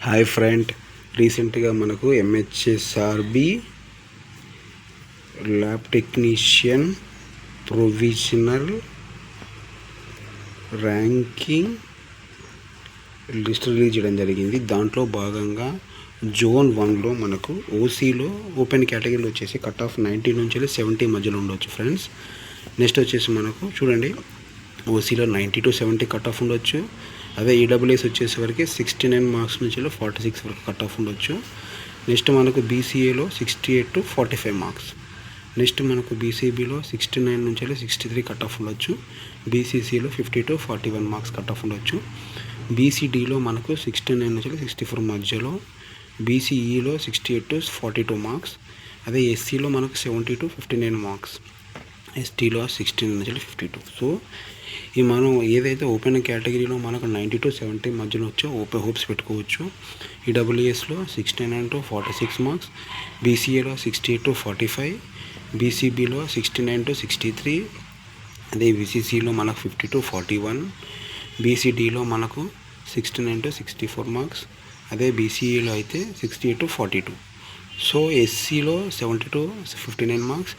Hi friend, రీసెంట్గా మనకు MHSRB lab technician provisional ranking list release చేయడం జరిగింది. దాంట్లో భాగంగా జోన్ 1లో మనకు ఓసీలో ఓపెన్ కేటగిరీలో వచ్చేసి కట్ ఆఫ్ 90 నుంచి 70 మధ్యలో ఉండొచ్చు ఫ్రెండ్స్. నెక్స్ట్ వచ్చేసి మనకు చూడండి, ఓసీలో 90 to 70 కట్ ఆఫ్ ఉండొచ్చు. అదే ఈడబ్ల్యూఎస్ వచ్చేసరికి 69 మార్క్స్ నుంచి 46 వరకు కట్ ఆఫ్ ఉండొచ్చు. నెక్స్ట్ మనకు బీసీఏలో 68 to 45 మార్క్స్. నెక్స్ట్ మనకు బీసీబీలో 69 నుంచి 63 కట్ ఆఫ్ ఉండొచ్చు. బీసీసీలో 50 to 41 మార్క్స్ కట్ ఆఫ్ ఉండొచ్చు. బీసీడీలో మనకు 69 నుంచి 64 మధ్యలో. బీసీఈలో 68 to 42 మార్క్స్. అదే ఎస్సీలో మనకు 70 to 59 మార్క్స్. ఎస్టీలో 16 నుంచి 52. సో ఈ మనం ఏదైతే ఓపెన్ కేటగిరీలో మనకు 90 to 70 మధ్యలో వచ్చో ఓపెన్ హోప్స్ పెట్టుకోవచ్చు. ఈడబ్ల్యూఎస్లో 69 to 46 మార్క్స్. బీసీఏలో 68 to 45. బీసీబీలో 69 to 63. అదే బీసీసీలో మనకు 50 to 41. బీసీడీలో మనకు 69 to 64 మార్క్స్. అదే బీసీఏలో అయితే 68 to 42. సో ఎస్సీలో 70 to 59 మార్క్స్.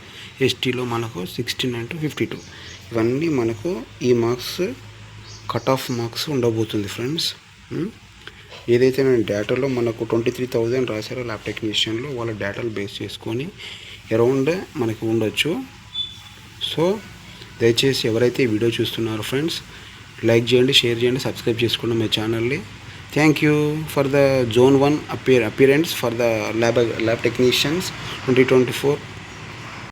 ఎస్టీలో మనకు 69 to 52. ఇవన్నీ మనకు ఈ మార్క్స్ కట్ ఆఫ్ మార్క్స్ ఉండబోతుంది ఫ్రెండ్స్. ఏదైతే నేను డేటాలో మనకు 23,000 రాశారో ల్యాబ్ టెక్నీషియన్లో, వాళ్ళ డేటాలు బేస్ చేసుకొని అరౌండ్ మనకు ఉండొచ్చు. సో దయచేసి ఎవరైతే ఈ వీడియో చూస్తున్నారో ఫ్రెండ్స్, లైక్ చేయండి, షేర్ చేయండి, సబ్స్క్రైబ్ చేసుకోండి మా ఛానల్ని. Thank you for the Zone 1 appearance for the lab technicians 2024.